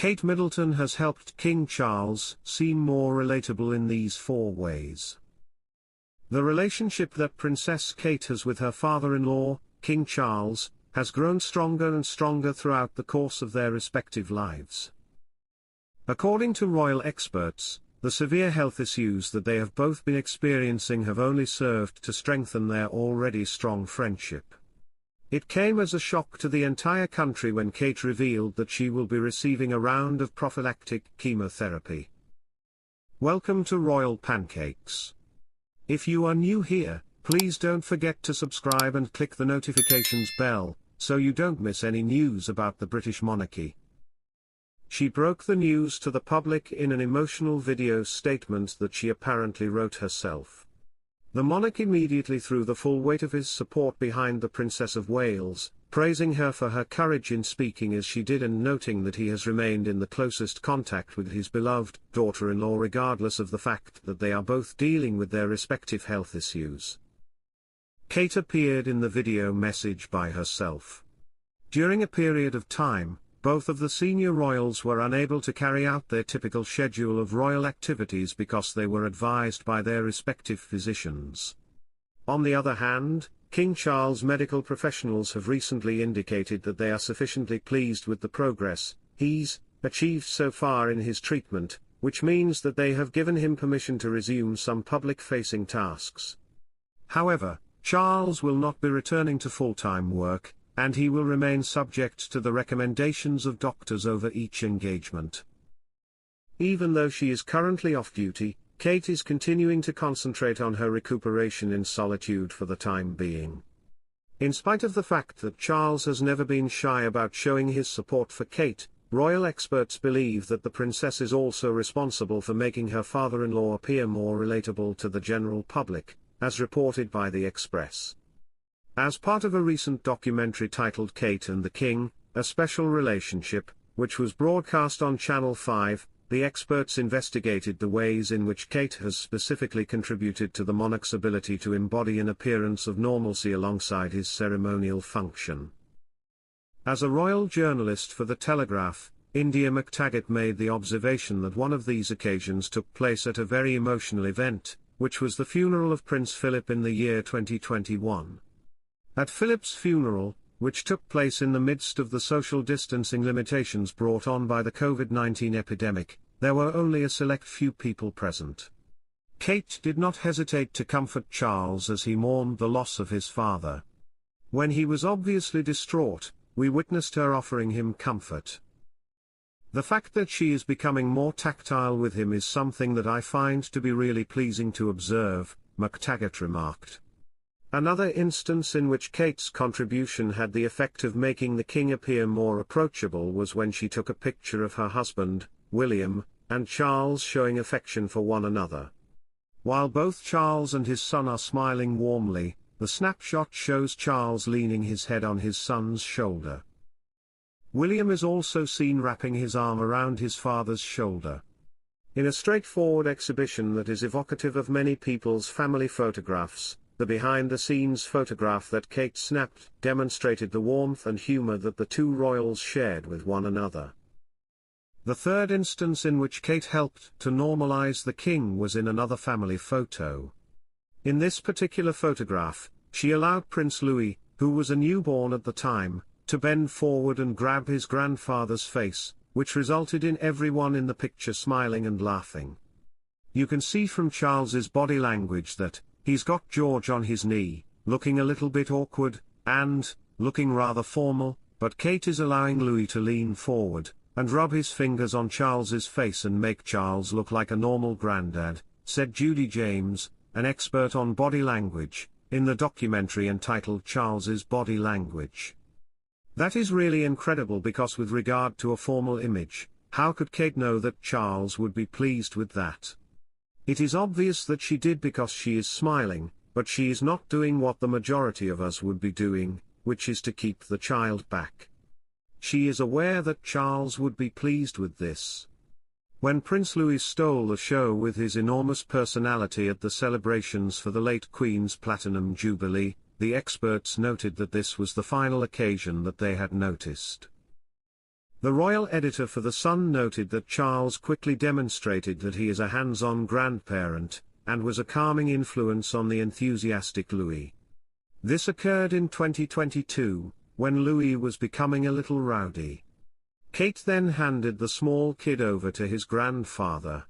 Kate Middleton has helped King Charles seem more relatable in these 4 ways. The relationship that Princess Kate has with her father-in-law, King Charles, has grown stronger and stronger throughout the course of their respective lives. According to royal experts, the severe health issues that they have both been experiencing have only served to strengthen their already strong friendship. It came as a shock to the entire country when Kate revealed that she will be receiving a round of prophylactic chemotherapy. Welcome to Royal Pancakes. If you are new here, please don't forget to subscribe and click the notifications bell, so you don't miss any news about the British monarchy. She broke the news to the public in an emotional video statement that she apparently wrote herself. The monarch immediately threw the full weight of his support behind the Princess of Wales, praising her for her courage in speaking as she did and noting that he has remained in the closest contact with his beloved daughter-in-law regardless of the fact that they are both dealing with their respective health issues. Kate appeared in the video message by herself. During a period of time, both of the senior royals were unable to carry out their typical schedule of royal activities because they were advised by their respective physicians. On the other hand, King Charles' medical professionals have recently indicated that they are sufficiently pleased with the progress he's achieved so far in his treatment, which means that they have given him permission to resume some public-facing tasks. However, Charles will not be returning to full-time work, and he will remain subject to the recommendations of doctors over each engagement. Even though she is currently off-duty, Kate is continuing to concentrate on her recuperation in solitude for the time being. In spite of the fact that Charles has never been shy about showing his support for Kate, royal experts believe that the princess is also responsible for making her father-in-law appear more relatable to the general public, as reported by The Express. As part of a recent documentary titled Kate and the King, A Special Relationship, which was broadcast on Channel 5, the experts investigated the ways in which Kate has specifically contributed to the monarch's ability to embody an appearance of normalcy alongside his ceremonial function. As a royal journalist for The Telegraph, India McTaggart made the observation that one of these occasions took place at a very emotional event, which was the funeral of Prince Philip in the year 2021. At Philip's funeral, which took place in the midst of the social distancing limitations brought on by the COVID-19 epidemic, there were only a select few people present. Kate did not hesitate to comfort Charles as he mourned the loss of his father. When he was obviously distraught, we witnessed her offering him comfort. The fact that she is becoming more tactile with him is something that I find to be really pleasing to observe, McTaggart remarked. Another instance in which Kate's contribution had the effect of making the king appear more approachable was when she took a picture of her husband, William, and Charles showing affection for one another. While both Charles and his son are smiling warmly, the snapshot shows Charles leaning his head on his son's shoulder. William is also seen wrapping his arm around his father's shoulder. In a straightforward exhibition that is evocative of many people's family photographs, the behind-the-scenes photograph that Kate snapped demonstrated the warmth and humor that the two royals shared with one another. The third instance in which Kate helped to normalize the king was in another family photo. In this particular photograph, she allowed Prince Louis, who was a newborn at the time, to bend forward and grab his grandfather's face, which resulted in everyone in the picture smiling and laughing. You can see from Charles's body language that he's got George on his knee, looking a little bit awkward, and looking rather formal, but Kate is allowing Louis to lean forward and rub his fingers on Charles's face and make Charles look like a normal granddad, said Judy James, an expert on body language, in the documentary entitled Charles's Body Language. That is really incredible because with regard to a formal image, how could Kate know that Charles would be pleased with that? It is obvious that she did because she is smiling, but she is not doing what the majority of us would be doing, which is to keep the child back. She is aware that Charles would be pleased with this. When Prince Louis stole the show with his enormous personality at the celebrations for the late Queen's Platinum Jubilee, the experts noted that this was the final occasion that they had noticed. The royal editor for The Sun noted that Charles quickly demonstrated that he is a hands-on grandparent, and was a calming influence on the enthusiastic Louis. This occurred in 2022, when Louis was becoming a little rowdy. Kate then handed the small kid over to his grandfather,